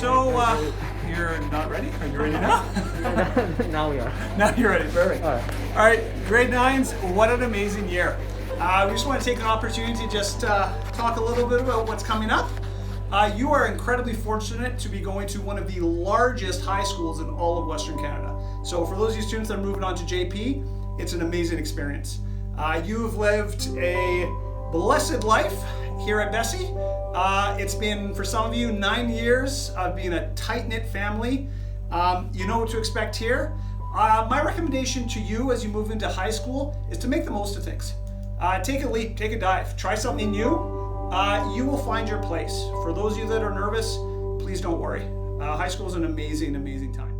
So, you're not ready? Are you ready now? Now we are. Now you're ready, perfect. All right. All right, grade 9s, what an amazing year. We just want to take an opportunity to just talk a little bit about what's coming up. You are incredibly fortunate to be going to one of the largest high schools in all of Western Canada. So for those of you students that are moving on to JP, it's an amazing experience. You've lived a blessed life here at Bessie. It's been, for some of you, 9 years of being a tight-knit family. You know what to expect here. My recommendation to you as you move into high school is to make the most of things. Take a leap, take a dive, try something new. You will find your place. For those of you that are nervous, please don't worry. High school is an amazing, amazing time.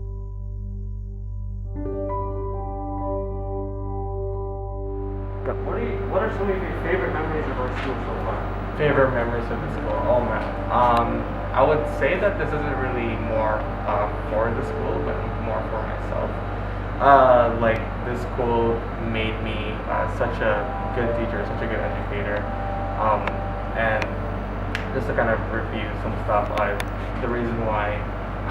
What are some of your favorite memories of our school so far? Favorite memories of the school? Oh man. I would say that this isn't really more for the school, but more for myself. Like this school made me such a good teacher, such a good educator. And just to kind of review some stuff, the reason why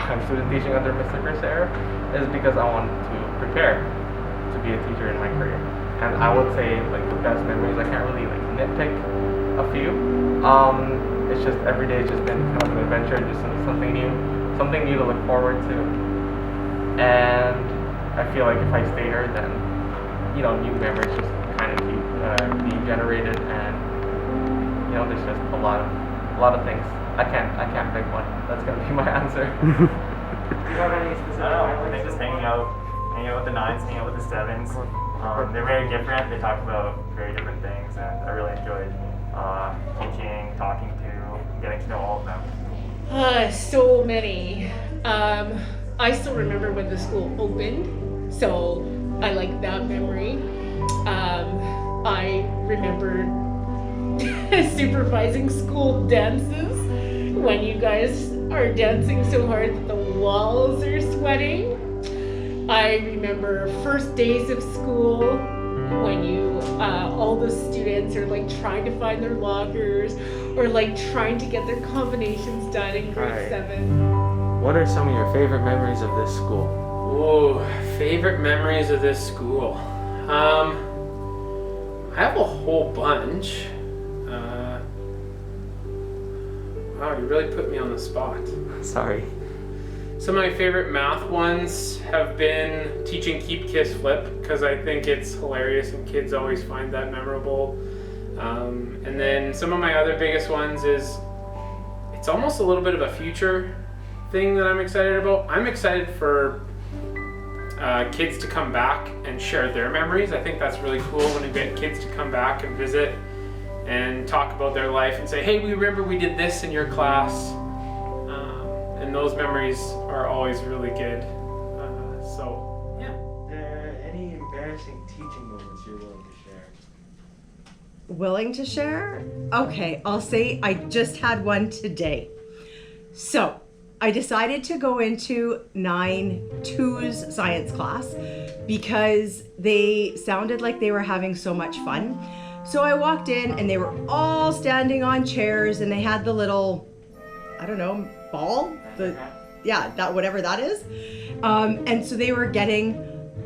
I'm student teaching under Mr. Crusader is because I want to prepare to be a teacher in my career. And I would say like the best memories, I can't really like nitpick a few. It's just every day it's just been kind of an adventure, just something new to look forward to. And I feel like if I stay here, then new memories just kind of keep being generated, and there's just a lot of things. I can't pick one. That's gonna be my answer. Do you have any specific? I think just hanging out with the 9s, hanging out with the 7s. They're very different. They talk about very different things, and I really enjoyed teaching, talking to, getting to know all of them. So many. I still remember when the school opened, so I like that memory. I remember supervising school dances when you guys are dancing so hard that the walls are sweating. I remember first days of school when all the students are like trying to find their lockers or like trying to get their combinations done in grade 7. What are some of your favorite memories of this school? Whoa, favorite memories of this school. I have a whole bunch. Wow, you really put me on the spot. Sorry. Some of my favorite math ones have been teaching Keep, Kiss, Flip, because I think it's hilarious and kids always find that memorable. And then some of my other biggest ones is, it's almost a little bit of a future thing that I'm excited about. I'm excited for kids to come back and share their memories. I think that's really cool when you get kids to come back and visit and talk about their life and say, hey, we remember we did this in your class. And those memories are always really good. So, yeah. Are there any embarrassing teaching moments you're willing to share? Willing to share? Okay, I'll say I just had one today. So, I decided to go into 9-2's science class because they sounded like they were having so much fun. So I walked in and they were all standing on chairs and they had the little, I don't know, ball? That whatever that is. And so they were getting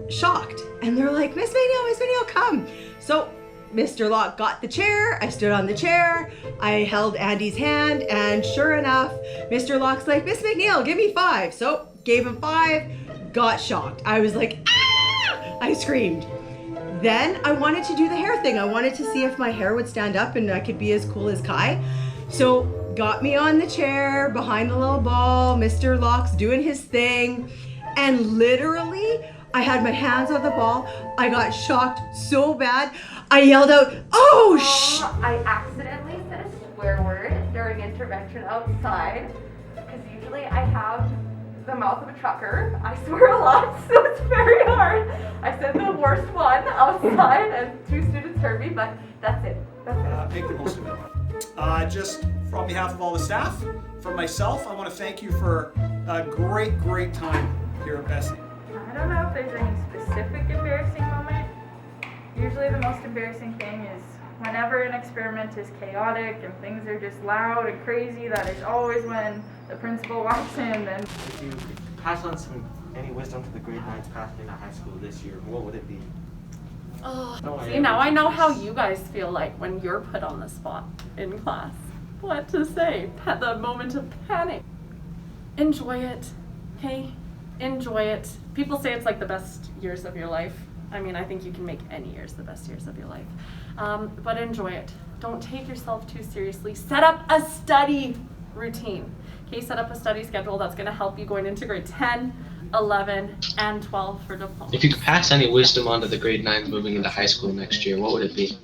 shocked. And they're like, Miss McNeil, come. So Mr. Locke got the chair, I stood on the chair, I held Andy's hand, and sure enough, Mr. Locke's like, Miss McNeil, give me 5. So gave him 5, got shocked. I was like, ah! I screamed. Then I wanted to do the hair thing. I wanted to see if my hair would stand up and I could be as cool as Kai. So got me on the chair behind the little ball, Mr. Locke's doing his thing, and literally I had my hands on the ball. I got shocked so bad. I yelled out, oh I accidentally said a swear word during intervention outside, because usually I have the mouth of a trucker. I swear a lot, so it's very hard. I said the worst one outside and 2 students heard me, but that's it. Make the most of it. Just on behalf of all the staff, from myself, I want to thank you for a great, great time here at Bessie. I don't know if there's any specific embarrassing moment. Usually the most embarrassing thing is whenever an experiment is chaotic and things are just loud and crazy. That is always when the principal walks in, then If you could pass on any wisdom to the grade 9s passing into high school this year, what would it be? Oh, No, see, now I know how you guys feel like when you're put on the spot in class. What to say? The moment of panic. Enjoy it, okay? Enjoy it. People say it's like the best years of your life. I mean, I think you can make any years the best years of your life. But enjoy it. Don't take yourself too seriously. Set up a study routine. Okay, set up a study schedule that's going to help you going into grade 10, 11, and 12 for diploma. If you could pass any wisdom on to the grade 9s moving into high school next year, what would it be?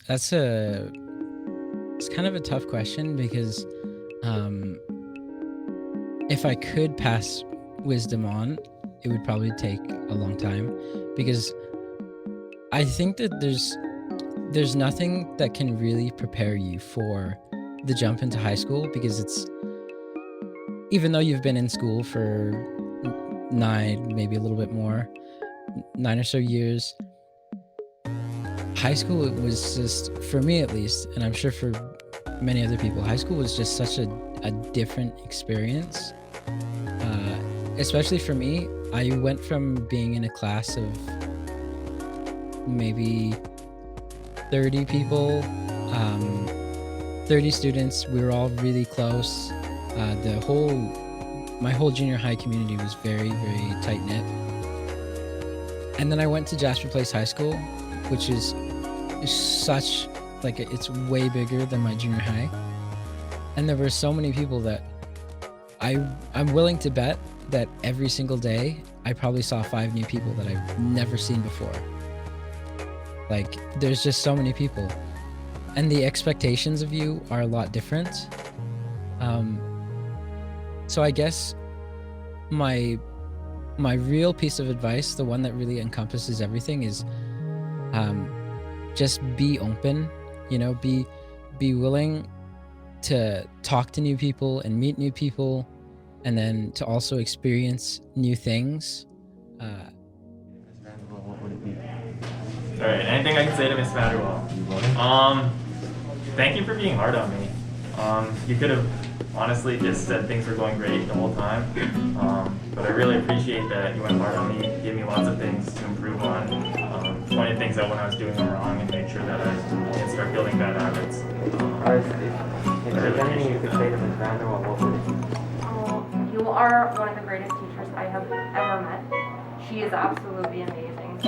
It's kind of a tough question because if I could pass wisdom on, it would probably take a long time, because I think that there's nothing that can really prepare you for the jump into high school, because even though you've been in school for 9, maybe a little bit more, 9 or so years, high school, it was just, for me at least, and I'm sure for many other people, high school was just such a different experience. Especially for me, I went from being in a class of maybe 30 people, 30 students. We were all really close. My whole junior high community was very, very tight knit. And then I went to Jasper Place High School, which is such, like, it's way bigger than my junior high. And there were so many people that I'm willing to bet that every single day I probably saw 5 new people that I've never seen before. Like, there's just so many people, and the expectations of you are a lot different. So I guess my real piece of advice, the one that really encompasses everything, is just be open, be willing to talk to new people and meet new people, and then to also experience new things. What would it be? Alright, anything I can say to Miss Vanderwall? Thank you for being hard on me. You could have honestly just said things were going great the whole time. But I really appreciate that you went hard on me, gave me lots of things to improve on, pointed things out when I was doing them wrong, and made sure that I didn't start building bad habits. If there's anything you could say to Ms. Vanderwall, what would it be? You are one of the greatest teachers I have ever met. She is absolutely amazing.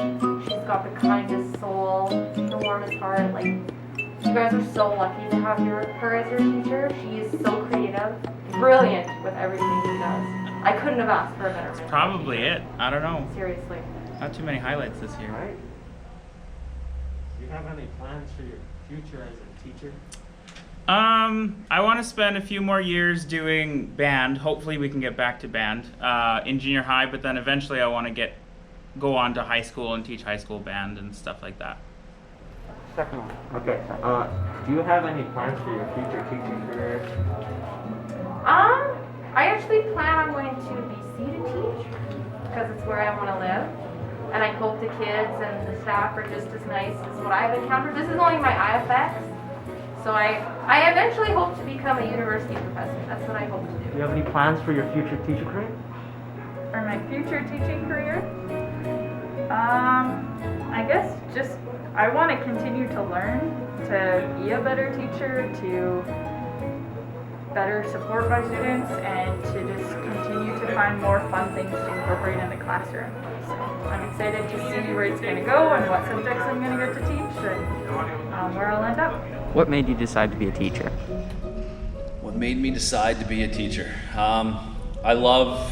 She's got the kindest soul, the warmest heart. Like, you guys are so lucky to have her as your teacher. She is so creative, brilliant with everything she does. I couldn't have asked for a better mentor. Probably it. I don't know. Seriously. Not too many highlights this year. Right. Do you have any plans for your future as a teacher? I want to spend a few more years doing band. Hopefully we can get back to band in junior high, but then eventually I want to go on to high school and teach high school band and stuff like that. Second one. Okay. Do you have any plans for your future teaching career? I actually plan on going to BC to teach because it's where I want to live, and I hope the kids and the staff are just as nice as what I've encountered. This is only my IFX. So I eventually hope to become a university professor. That's what I hope to do. Do you have any plans for your future teacher career? for my future teaching career, I guess just I want to continue to learn, to be a better teacher, to better support my students, and to just continue to find more fun things to incorporate in the classroom. So I'm excited to see where it's going to go and what subjects I'm going to get to teach and where I'll end up. What made you decide to be a teacher? What made me decide to be a teacher? I love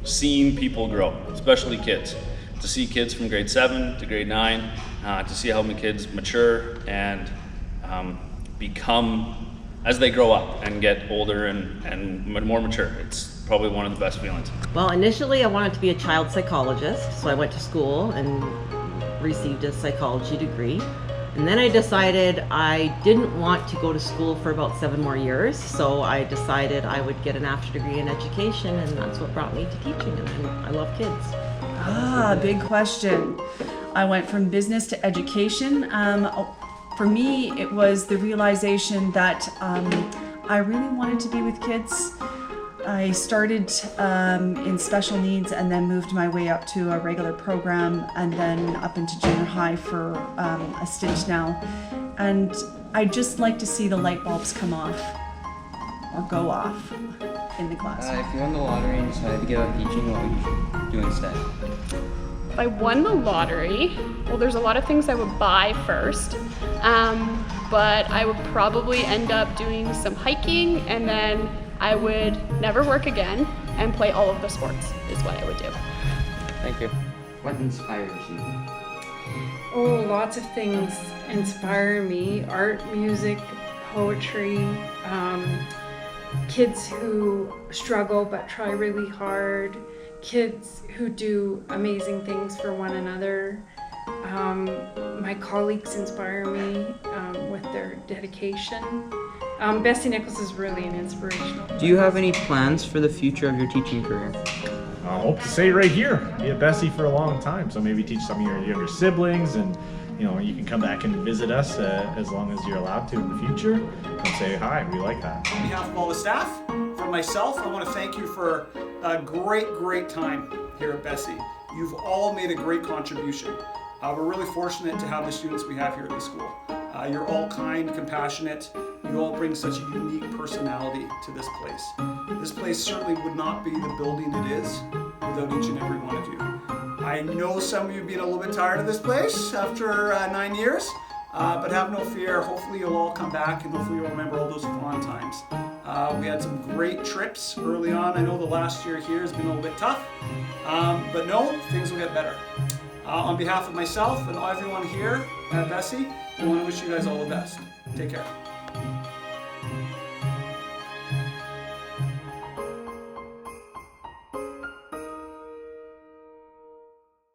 seeing people grow, especially kids. To see kids from grade 7 to grade 9, to see how many kids mature and become, as they grow up and get older and more mature. It's probably one of the best feelings. Well, initially I wanted to be a child psychologist, so I went to school and received a psychology degree. And then I decided I didn't want to go to school for about 7 more years, so I decided I would get an after degree in education, and that's what brought me to teaching, and I love kids. Big question. I went from business to education. For me, it was the realization that I really wanted to be with kids. I started in special needs and then moved my way up to a regular program and then up into junior high for a stint now. And I just like to see the light bulbs come off or go off in the classroom. If you won the lottery and decided to give up teaching, what would you do instead? If I won the lottery, well, there's a lot of things I would buy first, but I would probably end up doing some hiking, and then I would never work again and play all of the sports is what I would do. Thank you. What inspires you? Oh, lots of things inspire me. Art, music, poetry, kids who struggle but try really hard, kids who do amazing things for one another. My colleagues inspire me with their dedication. Bessie Nichols is really an inspirational. Do you have any plans for the future of your teaching career? I hope to stay right here, be at Bessie for a long time. So maybe teach some of your younger siblings, and you can come back and visit us as long as you're allowed to in the future, and say hi. We like that. On behalf of all the staff, from myself, I want to thank you for a great time here at Bessie. You've all made a great contribution. We're really fortunate to have the students we have here at the school. You're all kind, compassionate. You all bring such a unique personality to this place. This place certainly would not be the building it is without each and every one of you. I know some of you being a little bit tired of this place after 9 years, but have no fear. Hopefully you'll all come back, and hopefully you'll remember all those fun times. We had some great trips early on. I know the last year here has been a little bit tough, but no, things will get better. On behalf of myself and everyone here at Bessie, I want to wish you guys all the best. Take care.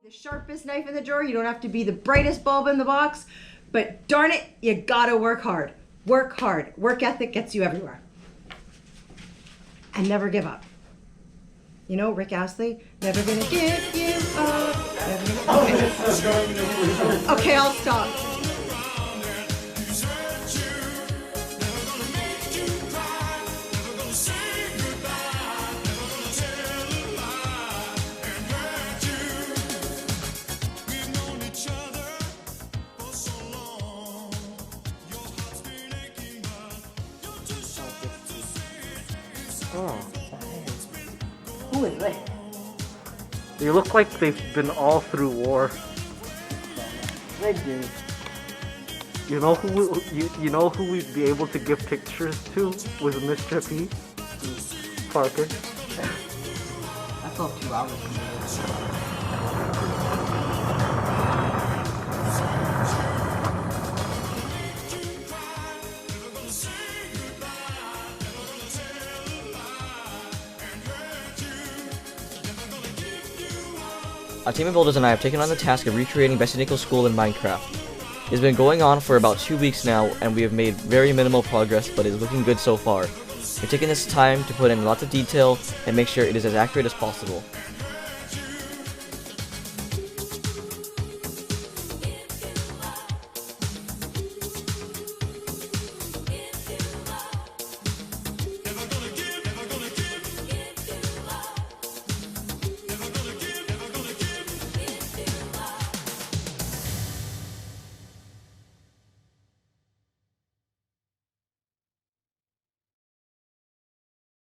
The sharpest knife in the drawer, you don't have to be the brightest bulb in the box, but darn it, you gotta work hard. Work hard. Work ethic gets you everywhere. And never give up. You know, Rick Astley, never gonna give you up. Okay, I'll stop. Who is they? They look like they've been all through war. They do. You know who we'd be able to give pictures to with Mr. P? Parker. I felt 2 hours. Our team of builders and I have taken on the task of recreating Bessie Nichols School in Minecraft. It's been going on for about 2 weeks now, and we have made very minimal progress, but it's looking good so far. We're taking this time to put in lots of detail and make sure it is as accurate as possible.